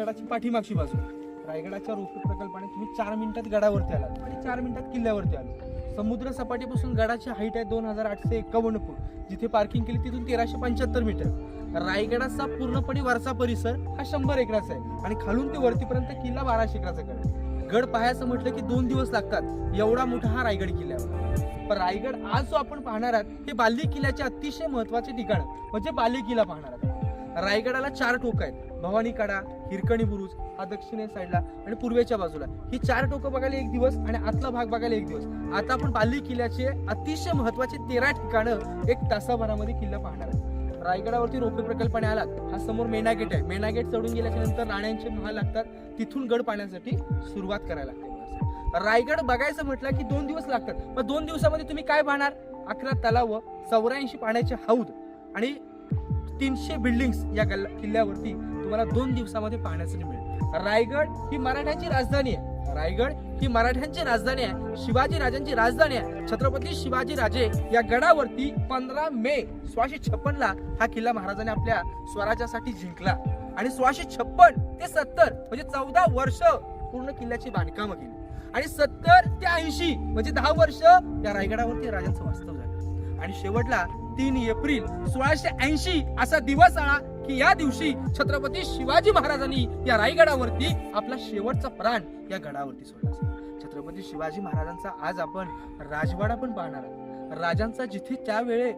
रायगडाची पाठीमागची बाजू. रायगडाच्या रोपवे प्रकल्पाने तुम्ही 4 मिनिटात गडावरती आलात आणि 4 मिनिटात किल्ल्यावरती आलो. समुद्र सपाटीपासून गडाची हाईट आहे 2851 फूट. जिथे पार्किंग केली तिथून 1375 मीटर. रायगडाचा पूर्णपणे वरचा परिसर हा 100 एकराचा आहे आणि खालून ते वरतीपर्यंत किल्ला 1200 एकराचा गड आहे. गड पाहायचं म्हटलं की 2 दिवस लागतात, एवढा मोठा हा रायगड किल्ल्यावर. पण रायगड आज जो आपण पाहणार आहात हे बाली किल्ल्याचे अतिशय महत्वाचे ठिकाण म्हणजे बाली किल्ला पाहणार आहात. रायगडाला 4 टोक आहेत. भवानी कडा, हिरकणी बुरुज हा दक्षिणे साईडला आणि पूर्वेच्या बाजूला. ही 4 टोकं बघायला 1 दिवस आणि आतला भाग बघायला 1 दिवस. आता आपण बाली किल्ल्याचे अतिशय महत्वाचे 13 ठिकाणं 1 तासाभरामध्ये किल्ला पाहणार आहोत. रायगडावरती रोपवे प्रकल्पाने आलात. हा समोर मेणा गेट आहे. मेणा गेट चढून गेल्याच्या नंतर राण्यांचे महल लागतात. तिथून गड पाहण्यासाठी सुरुवात करायला लागते. रायगड बघायचं म्हटलं की 2 दिवस लागतात. मग 2 दिवसामध्ये तुम्ही काय पाहणार? 11 तलाव, 84 पाण्याचे हौद आणि 300 बिल्डिंग्स या किल्ल्यावरती तुम्हाला 2 दिवसामध्ये पाहण्यासाठी मिळेल. रायगड ही मराठ्यांची राजधानी आहे. रायगड ही मराठ्यांची राजधानी आहे. शिवाजी राजांची राजधानी आहे. छत्रपती शिवाजी राजे या गडावरती 15 मे 1656 ला हा किल्ला महाराजांनी आपल्या स्वराज्यासाठी जिंकला आणि 1656 ते 70 म्हणजे 14 वर्ष पूर्ण किल्ल्याची बांधकामं केली आणि 70 ते 80 म्हणजे 10 वर्ष या रायगडावरती राजांचं वास्तव झालं. आणि शेवटला 3 एप्रिल 1680 असा दिवस आला की या दिवशी छत्रपती शिवाजी महाराजांनी या रायगडावरती आपला शेवटचा प्राण या गडावरती सोडला. छत्रपती शिवाजी महाराजांचा आज आपण राजवाडा पण पाहणार आहोत. राजांचा जिथे त्यावेळे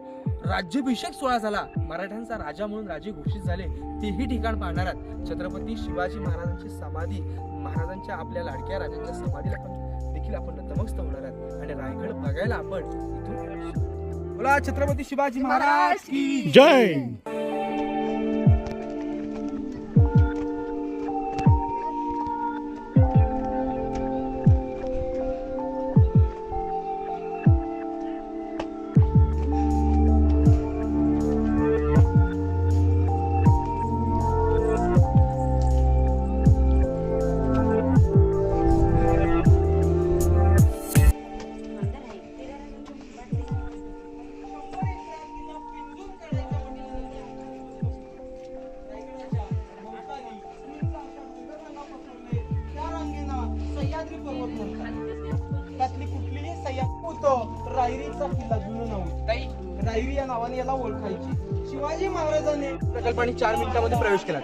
राज्याभिषेक सोहळा झाला, मराठ्यांचा राजा म्हणून राजे घोषित झाले, तेही ठिकाण पाहणार आहात. छत्रपती शिवाजी महाराजांची समाधी, महाराजांच्या आपल्या लाडक्या राजांच्या समाधीला पण देखील आपण नतमस्तक होणार आहात आणि रायगड बघायला आपण इथून. बोला छत्रपती शिवाजी महाराज की जय. रायरीचा किल्ला जुनं नाव रायरी या नावाने याला ओळखायची. शिवाजी महाराजांनी प्रकल्पाने 4 मिनिटांमध्ये प्रवेश केला.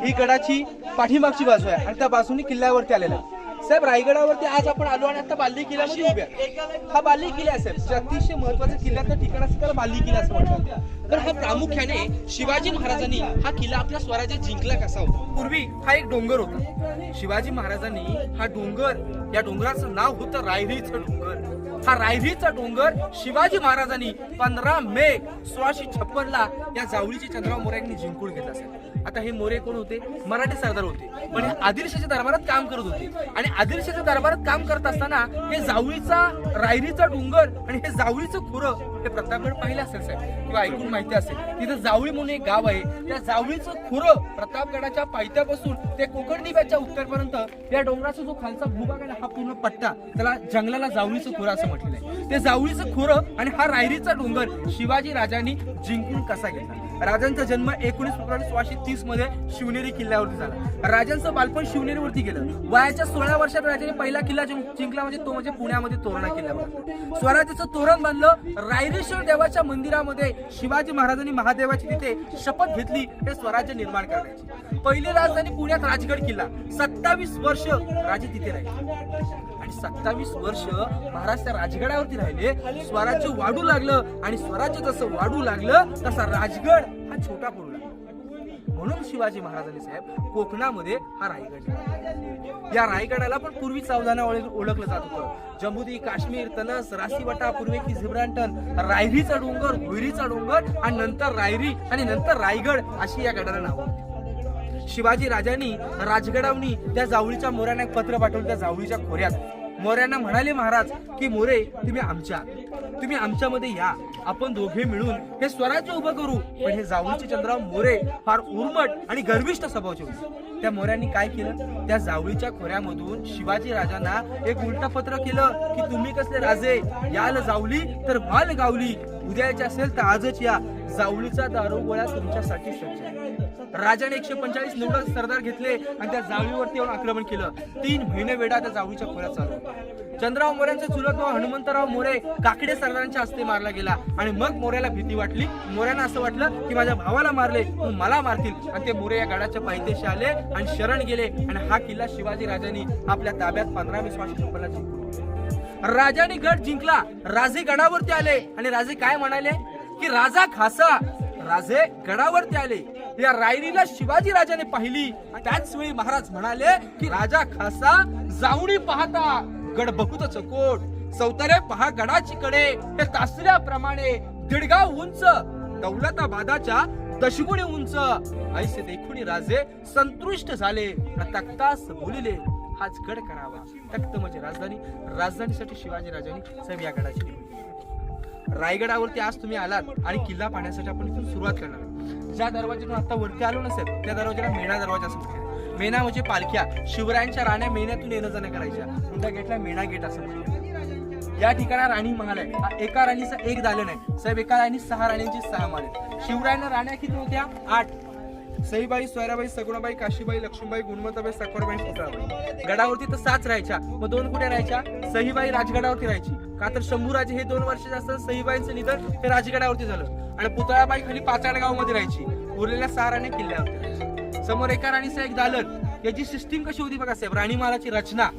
ही गडाची पाठीमागची बाजू आहे आणि त्या बाजूने किल्ल्यावरती आलेला आहे. साहेब रायगडावरती आज आपण आलो आणि आता बाली किल्ल्यामध्ये उभे आहे. हा बाली किल्ला आहे साहेब, अतिशय महत्वाचा किल्ल्याचं ठिकाण असं त्याला बाली किल्ला असं म्हणतात. तर हा प्रामुख्याने शिवाजी महाराजांनी हा किल्ला आपल्या स्वराज्यात जिंकला कसा होता. पूर्वी हा एक डोंगर होता. शिवाजी महाराजांनी हा डोंगर, या डोंगराचं नाव होतं रायरीचं डोंगर. हा रायरीचा डोंगर शिवाजी महाराजांनी 15 मे 1656 ला या जावळीचे चंद्रराव मोरे यांनी जिंकून घेतला असेल. आता हे मोरे कोण होते? मराठी सरदार होते, पण हे आदिलशाच्या दरबारात काम करत होते आणि आदिलशाच्या दरबारात काम करत असताना हे जावळीचा रायरीचा डोंगर आणि हे जावळीचं खुरं हे प्रतापगड पाहिलं असेल साहेब किंवा ऐकून माहिती असेल. तिथं जावळी म्हणून एक गाव आहे. त्या जावळीचं खुरं प्रतापगडाच्या पायथ्यापासून ते कोकण दिव्याच्या उत्तरपर्यंत या डोंगराचा जो खालचा भूभाग आहे हा पूर्ण पट्टा, त्याला जंगलाला जावळीचं खुरं असं म्हटलेलं आहे. ते जावळीचं खुरं आणि हा रायरीचा डोंगर शिवाजी राजांनी जिंकून कसा घेतला. राजांचा जन्म 19 फेब्रुवारी 1630 मध्ये शिवनेरी किल्ल्यावरती झाला. राजांचं बालपण शिवनेरीवरती गेलं. वयाच्या 16 वर्षात राजाने पहिला किल्ला जिंकला म्हणजे तो म्हणजे पुण्यामध्ये तोरणा किल्ल्यावर. स्वराज्याचं तोरण बांधलं. रायरेश्वर देवाच्या मंदिरामध्ये शिवाजी महाराजांनी महादेवाची तिथे शपथ घेतली हे स्वराज्य निर्माण करण्याची. पहिली राजधानी पुण्यात राजगड किल्ला. 27 वर्ष राजे तिथे राहिले आणि 27 वर्ष महाराज त्या राजगडावरती राहिले. स्वराज्य वाढू लागलं आणि स्वराज्य जसं वाढू लागलं तसा राजगड हा छोटा पडू लागला. म्हणून शिवाजी महाराजांनी साहेब कोकणामध्ये हा रायगड, या रायगडाला पण पूर्वी सावधाना ओळखलं जात होतं. जम्मू, काश्मीर, तनस, रासीवटा, पूर्वेकी झिब्राल्टर, रायरीचा डोंगर, भुईरीचा डोंगर आणि नंतर रायरी आणि नंतर रायगड अशी या गडाला नाव होती. शिवाजी राजांनी राजगडावनी त्या जावळीच्या मोऱ्यांना एक पत्र पाठवलं. त्या जावळीच्या खोऱ्यात मोऱ्यांना म्हणाले महाराज की मोरे तुम्ही आमच्यामध्ये या, आपण दोघे मिळून हे स्वराज्य उभं करू. पण हे जावळीचे चंद्रराव मोरे फार उर्मट आणि गर्विष्ठ स्वभावाचे होते. त्या मोऱ्यांनी काय केलं? त्या जावळीच्या खोऱ्यामधून शिवाजी राजांना एक उलटा पत्र केलं की तुम्ही कसले राजे, याल जावली तर व्हाल गावली, उद्याचे असेल तर आजच या, जावळीचा दारू गोळा तुमच्यासाठी सज्ज आहे. राजाने 145 निवडक सरदार घेतले आणि त्या जावळीवरती येऊन आक्रमण केलं. 3 महिने वेढा त्या जावळीच्या खोऱ्यात चालू. चंद्रराव मोऱ्यांचा चुलत भाऊ हनुमंतराव मोरे काकडे सरदारांच्या हस्ते मारला गेला आणि मग मोऱ्याला भीती वाटली. मोऱ्यांना असं वाटलं की माझ्या भावाला मारले पण मला मारतील आणि ते मोरे या गडाच्या पायथ्याशी आले आणि शरण गेले आणि हा किल्ला शिवाजी राजांनी आपल्या ताब्यात 1520 वर्षांपूर्वी जिंकला. राजाने गड जिंकला. राजे गडावरती आले आणि राजे काय म्हणाले की राजा खासा. राजे गडावरती आले. या रायरीला शिवाजी राजाने पाहिली. त्याच वेळी महाराज म्हणाले की राजा खासा जाऊनी पाहता गड बघूत चकोट. सौतरे पहा गडाची कडे हे तासल्याप्रमाणे दीडगाव उंच दौलताबादाच्या दशगुणी उंच. ऐसे देखुनी राजे संतुष्ट झाले. तख्तास बोलिले हाच गड करावा. तख्त म्हणजे राजधानी. राजधानीसाठी शिवाजी राजांनी साहेब या गडाची निवड. रायगडावरती आज तुम्ही आलात आणि किल्ला पाहण्यासाठी आपण इथून सुरुवात करणार. ज्या दरवाज्यातून आता वरती आलो नसेल त्या दरवाजाला मेणा दरवाजा असं म्हणतात. मेणा म्हणजे पालख्या. शिवरायांच्या राण्या मेण्यातून येणं जाणं करायच्या. त्या गेटला मेणा गेट असं म्हणतात. या ठिकाणी राणी महाल आहे. एका राणीचा एक दालन आहे साहेब. एका राणी 6 राणींची 6 महाल आहेत. शिवरायांना राण्या किती होत्या? 8. सईबाई, सोयराबाई, सगुणाबाई, काशीबाई, लक्ष्मीबाई, गुणवंताबाई, साखरबाई, पुतळाबाई. गडावरती तर 7 राहायच्या. मग 2 कुठे राहायच्या? सईबाई राजगडावरती राहायची. का तर शंभूराजे हे 2 वर्षाचे असतात. सईबाईंचं निधन हे राजगडावरती झालं आणि पुतळाबाई खाली पाचाडगाव मध्ये राहायची. उरलेल्या 6 राण्या किल्ल्यावरती राहायच्या. समोर एका राणीचा एक दालन. याची सिस्टीम कशी होती बघा साहेब. राणी महालाची रचना.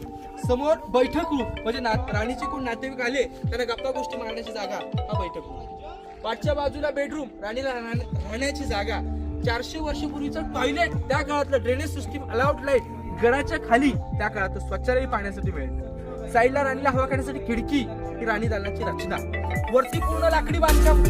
समोर बैठक रूम म्हणजे राणीचे कोण नातेवाईक आले त्यांना गप्पा गोष्टी मारण्याची जागा हा बैठक रूम. पाठच्या बाजूला बेडरूम. राणीला राहण्याची जागा. 400 वर्षापूर्वीचं टॉयलेट. त्या काळातलं ड्रेनेज सिस्टीम अलाउट लाईट. गडाच्या खाली त्या काळात स्वच्छालय पाहण्यासाठी मिळेल. साईडला राणीला हवा काढण्यासाठी खिडकी. ही राणी दालनाची रचना. वरती पूर्ण लाकडी बांधकाम.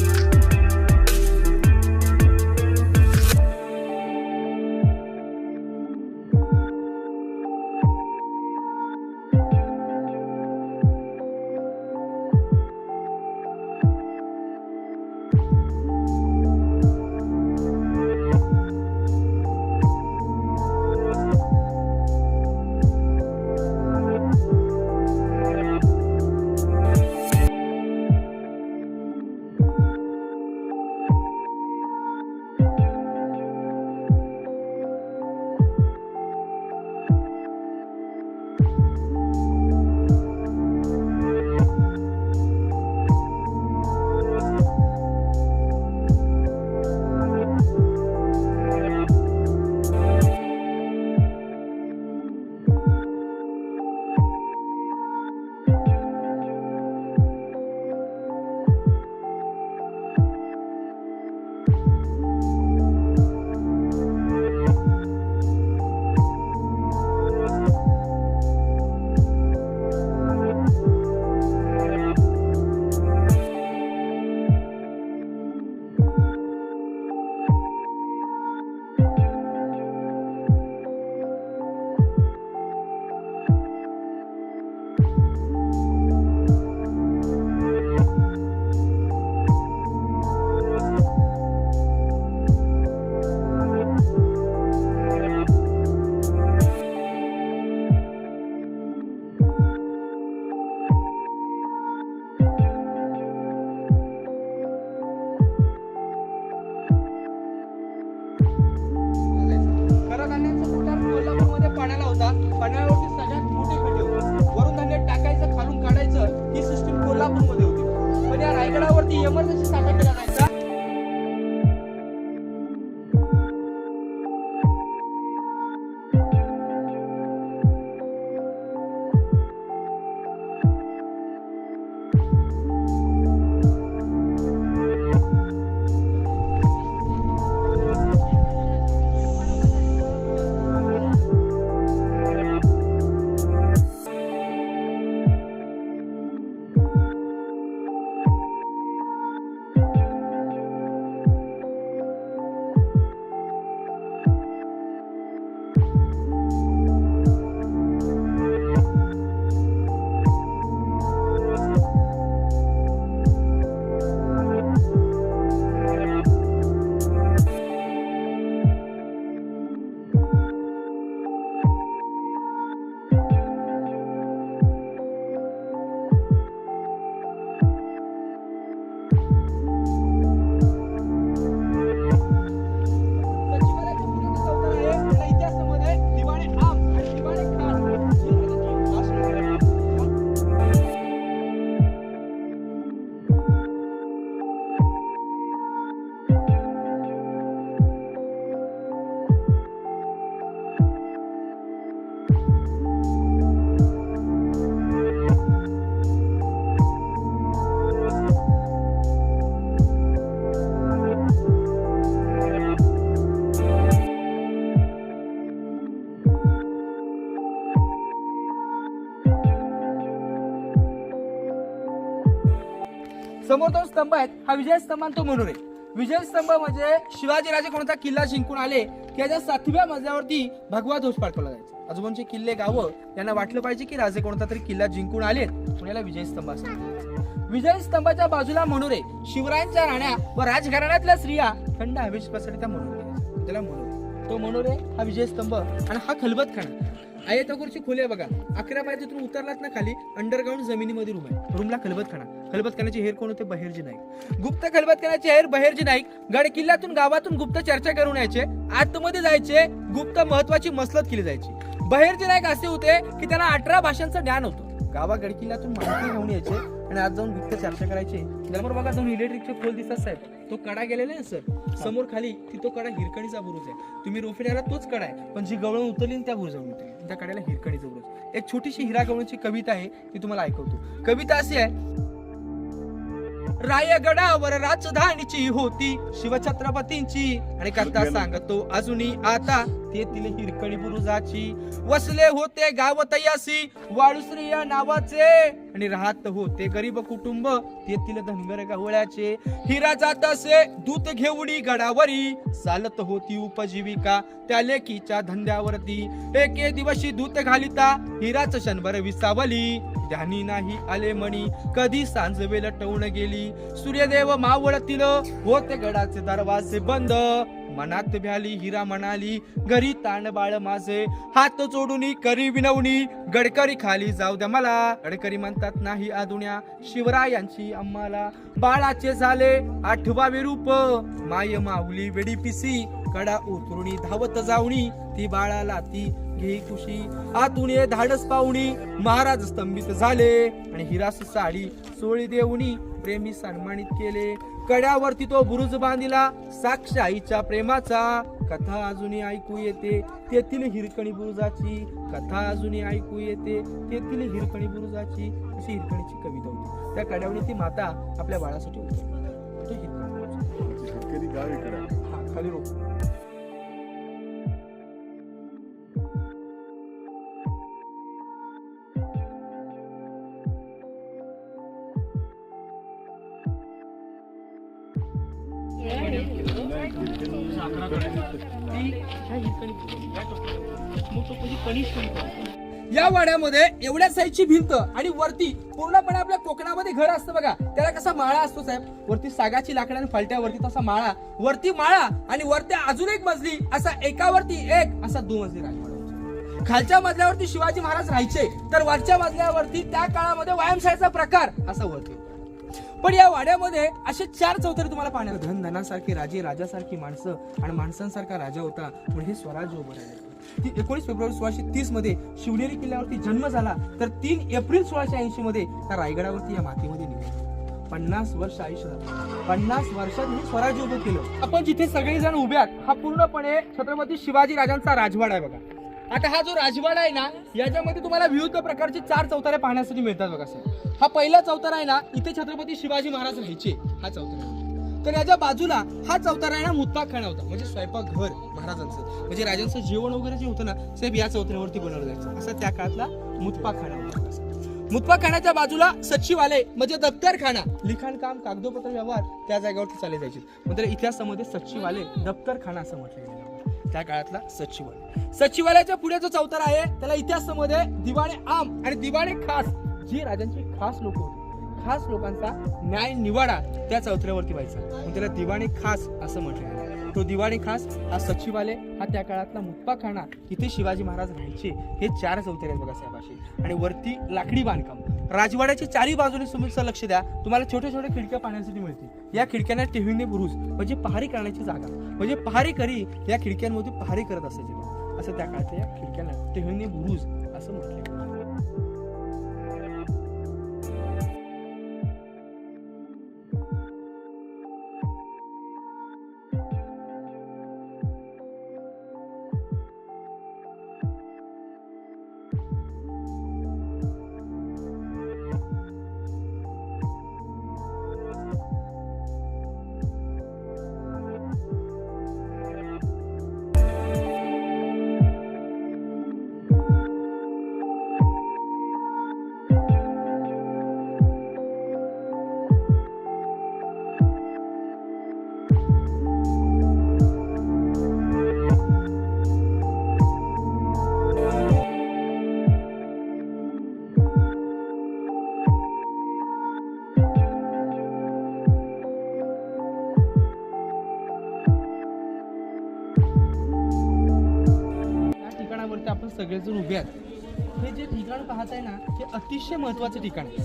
पन्हाळ्यावरती सगळ्यात मोठे खड्डे होते. वरून धान्य टाकायचं, खालून काढायचं, ही सिस्टीम कोल्हापूरमध्ये होती. पण या रायगडावरती इमर्जन्सी साठा केला जायचा. समोर दोन स्तंभ आहेत, हा विजय स्तंभ आणि तो मनोरे. विजय स्तंभ म्हणजे शिवाजीराजे कोणता किल्ला जिंकून आले की याच्या 7व्या मजल्यावरती भगवा ध्वज फडकवला जायचा. आजूबाजूचे किल्ले गावं यांना वाटलं पाहिजे की राजे कोणता तरी किल्ला जिंकून आलेत म्हणून याला विजय स्तंभ असतात. विजय स्तंभाच्या बाजूला मनोरे, शिवरायांच्या राण्या व राजघराण्यातल्या स्त्रिया थंड हवेची बससाठी त्या मनोरे, त्याला मनोरे. तो मनोरे हा विजय स्तंभ आणि हा खलबतखाना. आयताकृती खोली आहे बघा, 11 पायरीतून उतरलात ना खाली अंडरग्राऊंड जमिनीमध्ये रूम आहे. रूमला खलबतखाना. खलबतखान्याचे हेर कोण होते? बहिर्जी नाईक. गुप्त खलबतखान्याचे हेर बहिर्जी नाईक गड किल्ल्यातून गावातून गुप्त चर्चा करून यायचे, आतमध्ये जायचे, गुप्त महत्वाची मसलत केली जायची. बहिर्जी नाईक असे होते की त्यांना 18 भाषांचं ज्ञान होतं. गावा गड किल्ल्यातून माहिती घेऊन यायचे आणि आज जाऊन गुप्त चर्चा करायचे. त्यामुळे बघा दोन इलेक्ट्रिकचे पोल दिसतात साहेब, तो कडा गेलेला आहे सर समोर खाली, ती तो कडा हिरकणीचा बुरुज आहे. तुम्ही रोफेड्याला तोच कडा आहे, पण जी गवळण उतरली त्या बुरुजावर उतरली, त्या कड्याला हिरकणीचा बुरुज. एक छोटीशी हिरा गवळणची कविता आहे, ती तुम्हाला ऐकवतो. कविता अशी आहे, रायगडावर राजधानीची होती शिवछत्रपतींची आणि कथा सांगतो अजूनही आता तेथील हिरकणी बुरुजाची. वसले होते गाव तयासी वाळुश्री या नावाचे आणि राहत होते गरीब कुटुंब तेथील धनगर गवळ्याचे. हिरा जात असे दूत घेऊनी गडावरी चालत होती उपजीविका त्या लेकीच्या धंद्यावरती. एके दिवशी दूत घालिता हिराच क्षणभर विसावली ध्यानी नाही आले मणी कधी सांज वेळ टवून गेली. सूर्यदेव मावळतील होते गडाचे दरवाजे बंद मनात भ्याली हिरा म्हणाली घरी ताण बाळ माझे हात जोडून करी विनवणी गडकरी खाली जाऊ द्या मला. गडकरी म्हणतात नाही आदुण्या शिवरायांची आम्हाला. बाळाचे झाले 8वे रूप माय माऊली वेडी पिसी कडा उतरुणी धावत जाऊनी ती बाळाला ती घे खुशी. आतून धाडस पाहुणी महाराज स्तंभित झाले आणि हिरास साडी सोळी देऊनी प्रेमी सन्मानित केले. कड्यावरती तो बुरुज बांधिला साक्ष आईच्या प्रेमाचा. कथा अजूनही ऐकू येते तेथील हिरकणी बुरुजाची. कथा अजूनही ऐकू येते तेथील हिरकणी बुरुजाची. अशी हिरकणीची कविता होती. त्या कड्यावरती ती माता आपल्या बाळासाठी होती. खाली रोप. या वाड्यामध्ये एवढ्या साईजची भिंत आणि वरती पूर्णपणे आपल्या कोकणामध्ये घर असतं बघा, त्याला कसा माळा असतो साहेब, वरती सागाची लाकडं आणि फलट्यावरती तसा माळा, वरती माळा आणि वरती अजून एक मजली, असा एकावरती एक असा 2 मजली राजवाडा. खालच्या मजल्यावरती शिवाजी महाराज राहायचे तर वरच्या मजल्यावरती त्या काळामध्ये व्यायामशाळेचा प्रकार असा वरती. पण या वाड्यामध्ये असे 4 चौतरे तुम्हाला पाहण्याला. धनासारखे राजे, राजासारखी माणसं आणि माणसांसारखा राजा होता म्हणजे हे स्वराज्य उभं राहिलं. 19 फेब्रुवारी 1630 मध्ये शिवनेरी किल्ल्यावरती जन्म झाला तर 3 एप्रिल 1680 मध्ये त्या रायगडावरती या मातीमध्ये निघाला. 50 वर्ष आयुष्य झालं. 50 वर्षात मी स्वराज्य उभं केलं. आपण जिथे सगळेजण उभे आहात हा पूर्णपणे छत्रपती शिवाजी राजांचा राजवाडा आहे बघा. आता हा जो राजवाडा आहे ना याच्यामध्ये तुम्हाला विविध प्रकारचे 4 चौतारे पाहण्यासाठी मिळतात बघा सर. हा पहिला चौतारा आहे ना, इथे छत्रपती शिवाजी महाराज राहायचे हा चौतारा. तर याच्या बाजूला हा चौतारा आहे ना मुतपाकखाना होता, म्हणजे स्वयंपाक घर महाराजांचं, म्हणजे राजांचं जेवण वगैरे जे होतं ना साहेब या चौतऱ्यावरती बनवलं जायचं. असं त्या काळातला मुतपाकखाना होता. मुतपाकखान्याच्या बाजूला सचिवालय म्हणजे दप्तरखाना, लिखाण काम कागदोपत्र व्यवहार त्या जागेवरती चालले जायचे. म्हणजे इतिहासामध्ये सचिवालय दप्तरखाना असं म्हटलं गेलं त्या काळातला सचिवालय. सचिवालयाच्या पुढे जो चौतारा आहे त्याला इतिहासामध्ये दिवाणे आम आणि दिवाणे खास, जी राजांची खास लोक होती, खास लोकांचा न्याय निवाडा त्या चौथऱ्यावरती व्हायचा, म्हणून त्याला दिवाणी खास असं म्हटलं गेलं. तो दिवाणी खास हा सचिवालय हा त्या काळातला मुतपाकखाना, इथे शिवाजी महाराज राहायचे. हे 4 चौथरे आहेत बघा साहेब असे. आणि वरती लाकडी बांधकाम. राजवाड्याच्या 4ही बाजूने तुम्ही लक्ष द्या, तुम्हाला छोटे छोटे खिडक्या पाहण्यासाठी मिळतील. या खिडक्यांना टेहळणी बुरुज म्हणजे पहारी करण्याची जागा, म्हणजे पहारेकरी या खिडक्यांमध्ये पहारी करत असायचे. असं त्या काळात या खिडक्यांना टेहळणी बुरुज असं म्हटलं. सगळेजण उभे आहेत. हे जे ठिकाण पाहताय ना हे अतिशय महत्वाचे ठिकाण आहे.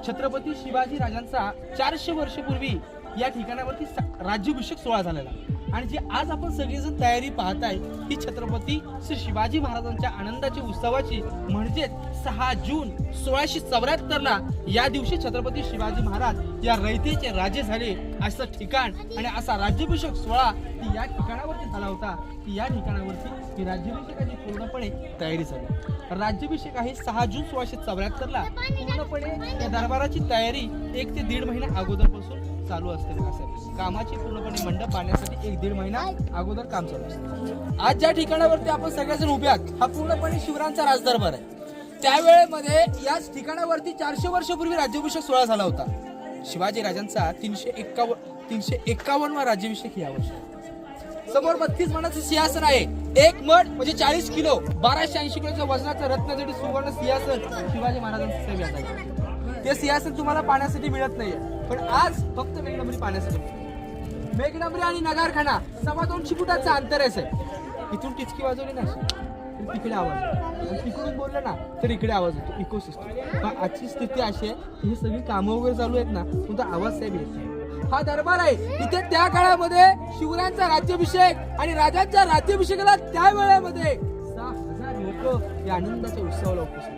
छत्रपती शिवाजी राजांचा 400 वर्षापूर्वी या ठिकाणावरती राज्याभिषेक सोहळा झालेला आणि जी आज आपण सगळेजण तयारी पाहताय ही छत्रपती श्री शिवाजी महाराजांच्या आनंदाची उत्सवाची म्हणजेच 6 जून 1674 ला या दिवशी छत्रपती शिवाजी महाराज या रयतेचे राजे झाले असं ठिकाण आणि असा राज्याभिषेक सोहळा ती या ठिकाणावरती झाला होता. की या ठिकाणावरती ही राज्याभिषेकाची पूर्णपणे तयारी झाली. राज्याभिषेक आहे 6 जून 1674 ला. पूर्णपणे या दरबाराची तयारी 1 ते 1.5 महिना अगोदरपासून चालू असते. कामाची पूर्णपणे मंडप बांधण्यासाठी 1-1.5 महिना अगोदर काम चालू असते. आज ज्या ठिकाणावरती आपण सगळेजण उभे आहात हा पूर्णपणे शिवरायांचा राजदरबार आहे. त्यावेळेमध्ये याच ठिकाणावरती 400 वर्षापूर्वी राज्याभिषेक सोहळा झाला होता. शिवाजी राजांचा 351वा राज्याभिषेक या वर्षी. समोर 32 मणाचं सिंहासन आहे. एक मठ म्हणजे 40 किलो 1280 किलोच्या वजनाचं रत्नजडित सुवर्ण सिंहासन शिवाजी महाराजांचं सेव्यात आहे. ते सिंहासन तुम्हाला पाण्यासाठी मिळत नाहीये पण आज फक्त मेघडंबरी पाण्यासाठी मिळते. मेघडंबरी आणि नगारखाना 250 फुटाचं अंतर आहे. इथून टिचकी वाजवली ना तिकडे आवाज आणि तिकडून बोललं ना तर इकडे आवाज होतो. इकोसिस्टम आजची स्थिती अशी आहे की ही सगळी कामं वगैरे चालू आहेत ना तुमचा आवाज साहेब येत नाही. हा दरबार आहे इथे त्या काळामध्ये शिवरायांचा राज्याभिषेक आणि राजांच्या राज्याभिषेकाला त्या वेळेमध्ये 6,000 लोक या आनंदाच्या उत्सवाला उपस्थित.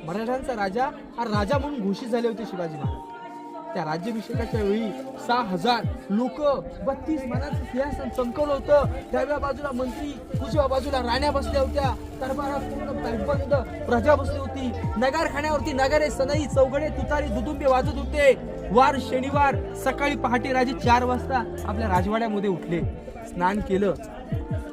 मराठ्यांचा राजा हा राजा म्हणून घोषित झाले होते शिवाजी महाराज. त्या राज्याभिषेकाच्या वेळी 6,000 लोक 32 मनाचं सिंहासन चमकवलं होतं. डाव्या बाजूला मंत्री उजव्या बाजूला राण्या बसल्या होत्या. दरबारात पूर्ण बंद प्रजा बसली होती. नगारखान्यावरती नगारे सनई चौघडे तुतारी दुदुंबे वाजत होते. वार शनिवार सकाळी पहाटे राजे 4 वाजता आपल्या राजवाड्यामध्ये उठले. स्नान केलं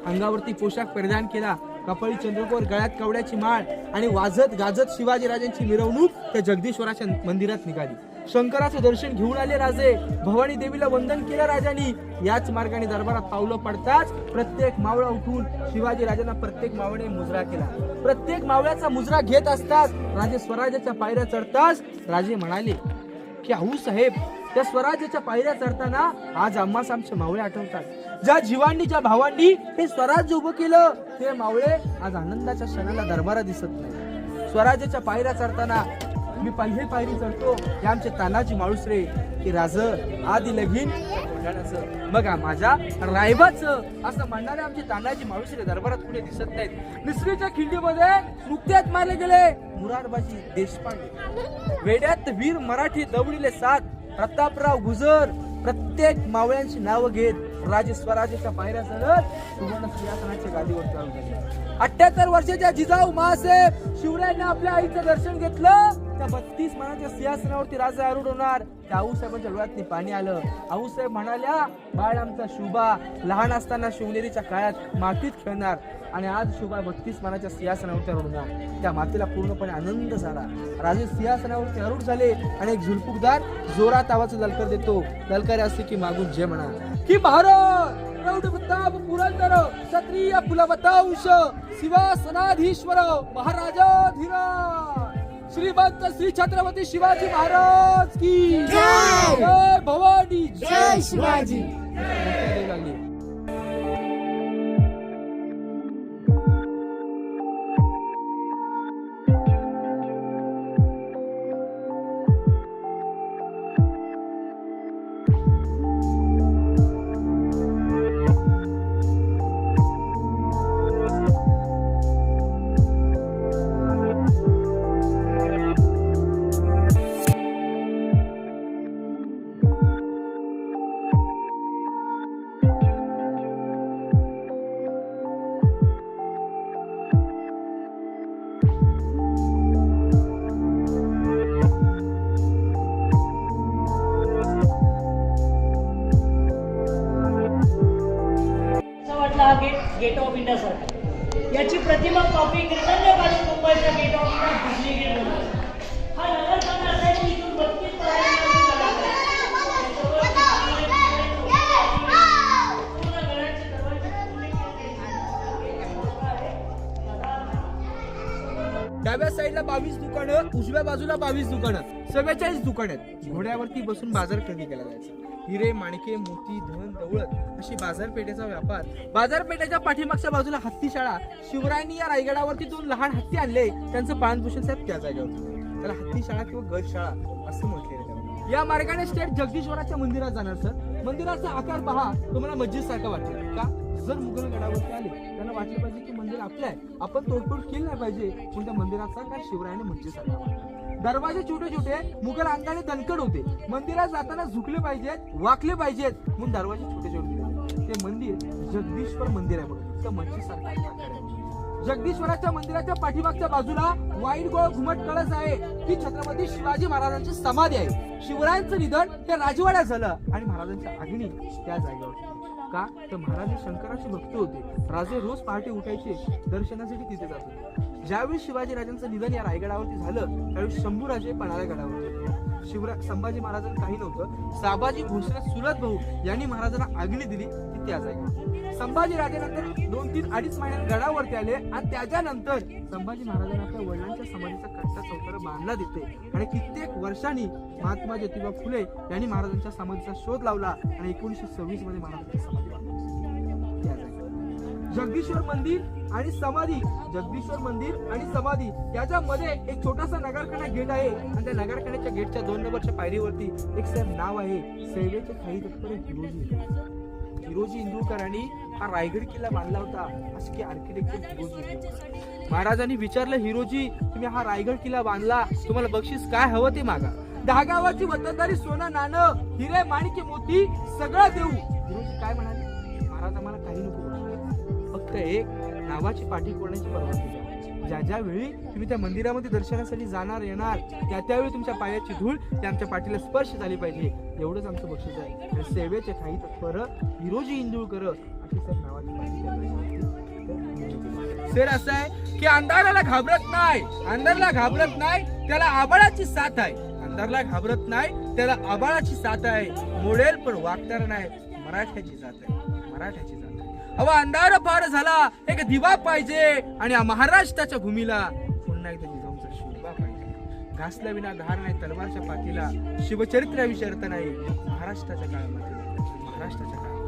अंगावरती पोशाख परिधान केला. कपाळी चंद्रकोर गळ्यात कवड्याची माळ आणि वाजत गाजत शिवाजी राजांची मिरवणूक त्या जगदीश्वराच्या मंदिरात निघाली. शंकराचं दर्शन घेऊन आले राजे. भवानी देवीला वंदन केलं राजांनी. याच मार्गाने दरबारात पावलं पडताच प्रत्येक मावळा उठून शिवाजी राजांना प्रत्येक मावळे मुजरा केला. प्रत्येक मावळ्याचा मुजरा घेत असताच राजे स्वराज्याच्या पायऱ्या चढताच राजे म्हणाले की आऊ साहेब त्या स्वराज्याच्या पायऱ्या चढताना आज आम्हास आमचे मावळे आठवतात. ज्या जीवांनी ज्या भावांनी हे स्वराज्य उभं केलं ते मावळे आज आनंदाच्या क्षणाला दरबारात दिसत नाही. स्वराज्याच्या पायऱ्या चढताना मी पहिली पायरी चढतो हे आमचे तानाजी माळुसरे की राज आधी लगीन बघा माझ्या रायबाचं असं म्हणणारे आमचे तानाजी माळुसरे दरबारात पुढे दिसत नाहीत. निसरीच्या खिंडीमध्ये नुकत्याच मारले गेले मुरारबाजी देशपांडे. वेड्यात वीर मराठी दवडीले 7 प्रतापराव गुजर. प्रत्येक मावळ्यांची नावं घेत राजे स्वराज्याच्या पायऱ्या चढत सुवर्ण सिंहासनाच्या गादीवर चालू झाले. 78 वर्षाच्या जिजाऊ मासाहेब शिवरायांनी आपल्या आईचं दर्शन घेतलं. त्या 32 मनाच्या सिंहासनावरती राजा आरूढ होणार. त्या आऊसाहेबांच्या डोळ्यातनी पाणी आलं. आऊसाहेब म्हणाल्या बाळ आमचा शुभा लहान असताना शिवनेरीच्या काळात मातीत खेळणार आणि आज शुभा 32 मनाच्या सिंहासनावरती आरूढ होणार. त्या मातेला पूर्णपणे आनंद झाला. राजे सिंहासनावरती आरूढ झाले आणि एक झुलपुकदार जोरात आवाज ललकार देतो. ललकार असे की मागून जय म्हणा की भारत प्रौढ प्रताप पुरंदर क्षत्रिय कुलवंश सिंहासनाधीश्वर महाराजाधीराज श्रीमंत श्री छत्रपती शिवाजी महाराज की जय. भवानी जय शिवाजी. गेट ऑफ इंडिया सारखा याची प्रतिमा कॉपी कीर्तन्यकाली मुंबईच्या गेट ऑफ इंडिया दिसली गेली. हा नगरखाना असायचा इथून 32 डाव्या साईडला 22 दुकानं, उजव्या बाजूला 22 दुकानं, 44 दुकान आहेत. घोड्यावरती बसून बाजार खरेदी केला जायचा. हिरे, माणके, मोती, धन, दौलत अशी बाजारपेठेचा व्यापार. बाजारपेठेच्या पाठीमागच्या बाजूला हत्तीशाळा. शिवरायांनी या रायगडावरती 2 लहान हत्ती आणले. त्यांचं पालनपोषण साहेब त्या जागेवर. त्याला हत्तीशाळा किंवा गजशाळा असं म्हटलेलं आहे. या मार्गाने स्टेट जगदीश्वराच्या मंदिरात जाणार सर. मंदिराचा आकार पहा, तुम्हाला मस्जिद सारखा वाटेल का? जर मुघल गडावरती आले त्यांना वाटलं पाहिजे की मंदिर आपलं आहे, आपण तोडफोड केली नाही पाहिजे, पण त्या मंदिराचा आकार शिवरायाने मस्जिद सारखा वाटला. दरवाजे छोटे छोटे, मुघल अंगाने दणकट होते. मंदिरात जाताना झुकले पाहिजेत, वाकले पाहिजेत, म्हणून दरवाजे छोटे छोटे. ते मंदिर जगदीश्वर मंदिर आहे बघा, त्या मस्जिद सारखा आकार आहे. जगदीश्वराच्या मंदिराच्या पाठीमागच्या बाजूला वाईट गोळ घुमट कळस आहे. ती छत्रपती शिवाजी महाराजांची समाधी आहे. शिवरायांचं निधन त्या राजवाड्यात झालं आणि महाराजांच्या अग्नी त्या जागेवर. का तर महाराज शंकराचे भक्त होते. राजे रोज पहाटे उठायचे, दर्शनासाठी तिथे जात होते. ज्यावेळी शिवाजी राजांचं निधन या रायगडावरती झालं त्यावेळी शंभूराजे पन्हाळा गडावर. संभाजी महाराजांना काही नव्हतं. साबाजी भोसले सुलत भाऊ यांनी महाराजांना आगली दिली ती त्या जागेवर. संभाजी राजेनंतर 2-3-2.5 महिन्यात गडावरती आले आणि त्याच्यानंतर संभाजी महाराजांना आपल्या वडिलांच्या समाधीचा कट्टा चौथरा बांधला देते आणि कित्येक वर्षांनी महात्मा ज्योतिबा फुले यांनी महाराजांच्या समाधीचा शोध लावला आणि 1926 मध्ये महाराजांची समाधी बांधली. जगदीश्वर मंदिर आणि समाधी. जगदीश्वर मंदिर आणि समाधी याच्यामध्ये एक छोटासा नगरखाना गेट आहे आणि त्या नगरखान्याच्या गेटच्या 2 नंबरच्या पायरीवरती एक सर नाव आहे, सेवेचे काही तत्पर हिरोजी. हिरोजी इंदुरकरांनी हा रायगड किल्ला बांधला होता. असे आर्किटेक्चर हिरोजी. महाराजांनी विचारलं, हिरोजी तुम्ही हा रायगड किल्ला बांधला, तुम्हाला बक्षीस काय हवं ते मागा. 10 गावाची वतनदारी, सोनं नाणं, हिरे, माणिके, मोती सगळं देऊ. हिरोजी काय म्हणाले, महाराज आम्हाला काही नको, फक्त एक नावाची पाठी फोडण्याची परवानगी द्या. ज्या ज्या वेळी तुम्ही त्या मंदिरामध्ये दर्शनासाठी जाणार येणार त्या त्यावेळी तुमच्या पायाची धूळ त्या आमच्या पाठीला स्पर्श झाली पाहिजे, एवढंच आमचं बक्षीस आहे. आणि सेवेचे काही तत्पर हिरोजी इंदुरकर अशी सर नावाची पाठी. सर असं आहे की अंधाराला घाबरत नाही, अंधाराला घाबरत नाही त्याला आबाळाची साथ आहे. अंधाराला घाबरत नाही त्याला आबाळाची साथ आहे. मोडेल पण वागणार नाही, मराठ्याची जात आहे, मराठ्याची जात आहे. अवा अंधार पार झाला, एक दिवा पाहिजे आणि महाराष्ट्राच्या भूमीला पुन्हा एकदा जिजाऊंचा शिवबा पाहिजे. घासला विना धार नाही तलवारच्या पाठीला, शिवचरित्राविषयी अर्थ नाही महाराष्ट्राच्या काळामध्ये, महाराष्ट्राच्या काळामध्ये.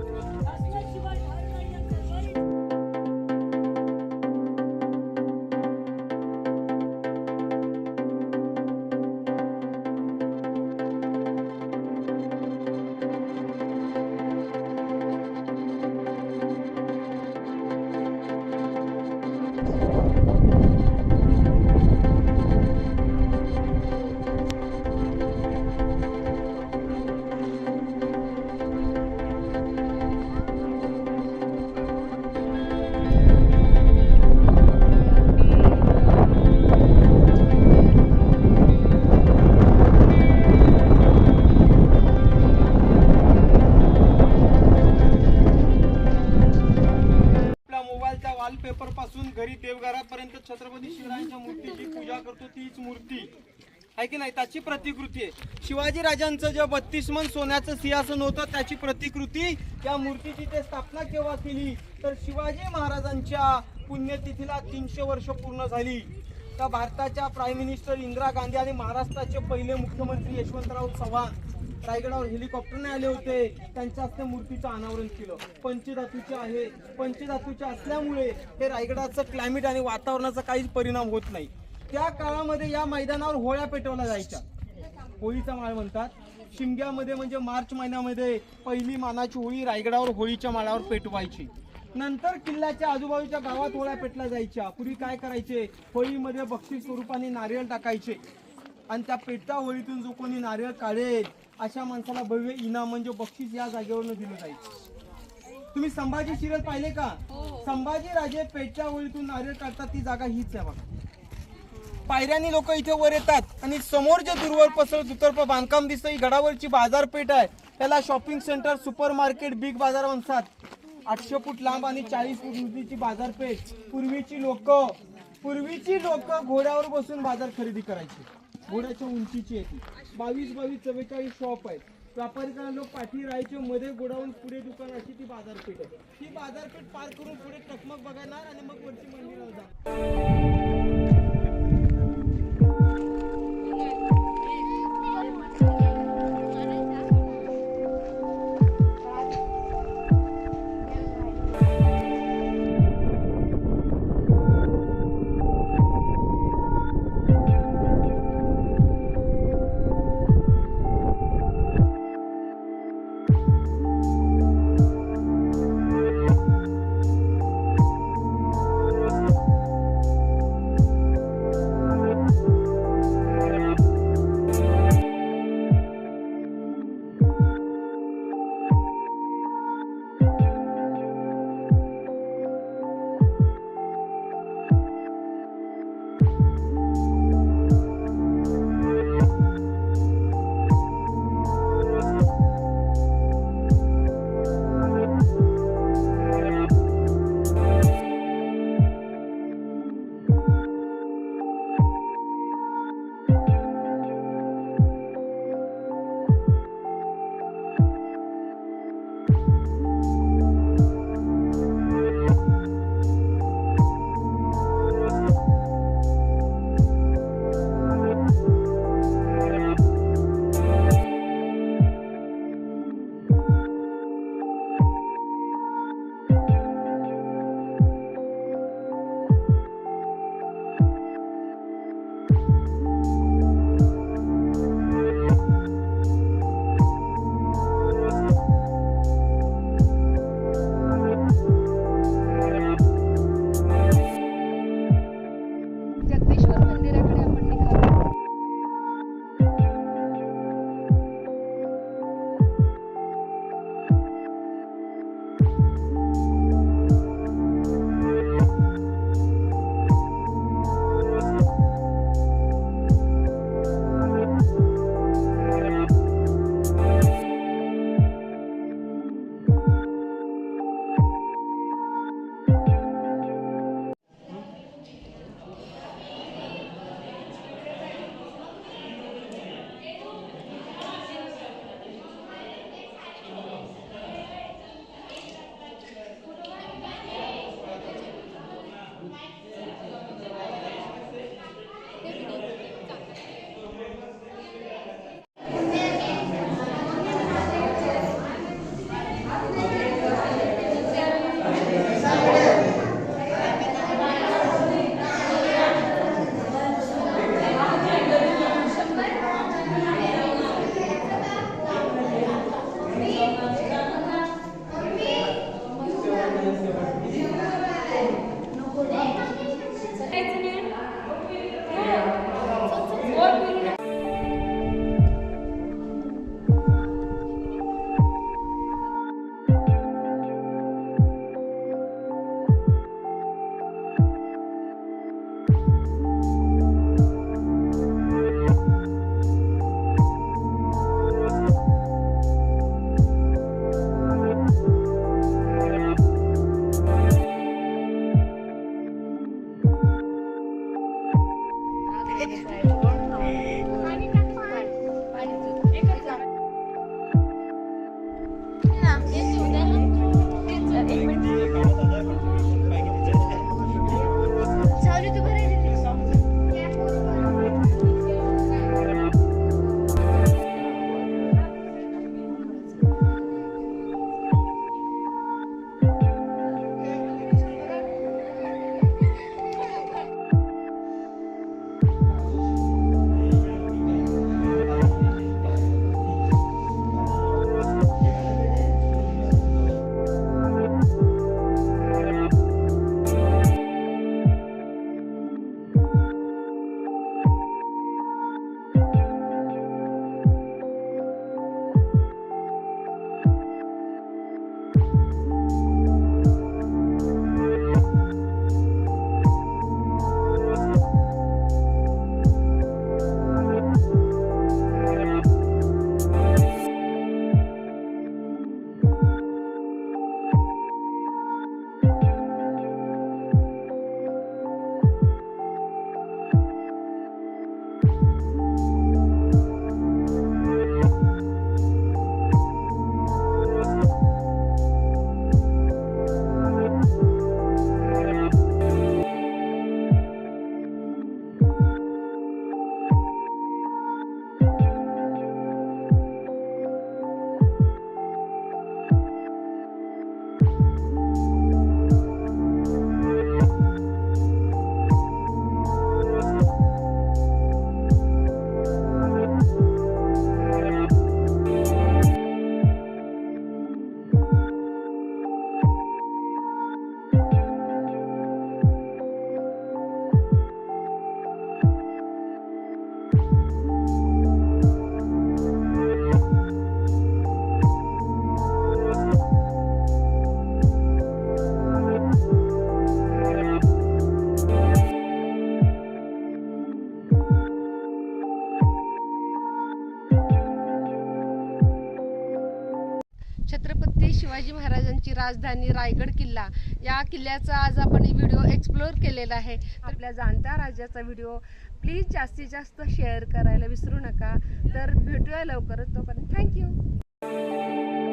वॉलपेपर पासून घरी देवघरापर्यंत छत्रपती शिवरायांच्या मूर्तीची पूजा करतो तीच मूर्ती आहे की नाही, त्याची प्रतिकृती आहे. शिवाजी राजांचं जे 32 मन सोन्याचं सिंहासन होतं त्याची प्रतिकृती. या मूर्तीची ते स्थापना केव्हा केली तर शिवाजी महाराजांच्या पुण्यतिथीला 300 वर्ष पूर्ण झाली. तर भारताच्या प्राईम मिनिस्टर इंदिरा गांधी आणि महाराष्ट्राचे पहिले मुख्यमंत्री यशवंतराव चव्हाण रायगडावर हेलिकॉप्टरने आले होते. त्यांच्या हस्ते मूर्तीचं अनावरण केलं. पंचधातूचे आहे. पंचधातूचे असल्यामुळे हे रायगडाचं क्लायमेट आणि वातावरणाचा काहीच परिणाम होत नाही. त्या काळामध्ये या मैदानावर होळ्या पेटवल्या जायच्या. होळीचा माळ म्हणतात. शिमग्यामध्ये म्हणजे मार्च महिन्यामध्ये पहिली मानाची होळी रायगडावर होळीच्या माळावर पेटवायची. नंतर किल्ल्याच्या आजूबाजूच्या गावात होळ्या पेटल्या जायच्या. पूर्वी काय करायचे, होळीमध्ये बक्षीस स्वरूपाने नारळ टाकायचे आणि त्या पेटत्या होळीतून जो कोणी नारळ काढेल अशा माणसाला भव्य इनाम म्हणजे बक्षीस या जागेवरून दिलं जायचं. तुम्ही संभाजी सिरियल पाहिले का? संभाजी राजे पेटच्या होळीतून नारळ काढतात ती जागा हीच आहे बघा. पायऱ्यानी लोक इथे वर येतात आणि समोर जे दूरवर पसरत दुतर्फ बांधकाम दिसतं ही गडावरची बाजारपेठ आहे. त्याला shopping centre, super market, big बाजार म्हणतात. 800 फूट लांब आणि 40 फूट उंचीची बाजारपेठ. पूर्वीची लोक घोड्यावर बसून बाजार खरेदी करायची. घोड्याच्या उंचीची आहे ती. 22-44 शॉप आहेत. व्यापारी लोक पाठी राहायचे, मध्ये गोडाऊन, पुढे दुकान, अशी ती बाजारपेठ आहे. ती बाजारपेठ पार करून पुढे टकमक बघणार आणि मग वरती मंदिराला जा. छत्रपती शिवाजी महाराजांची राजधानी रायगड किल्ला, या किल्ल्याचा आज आपण व्हिडिओ एक्सप्लोअर केलेला आहे. आपल्या जाणत्या राज्याचा व्हिडिओ प्लीज जास्तीत जास्त शेअर करायला विसरू नका. तर भेटूया लवकरच, तोपर्यंत थँक्यू.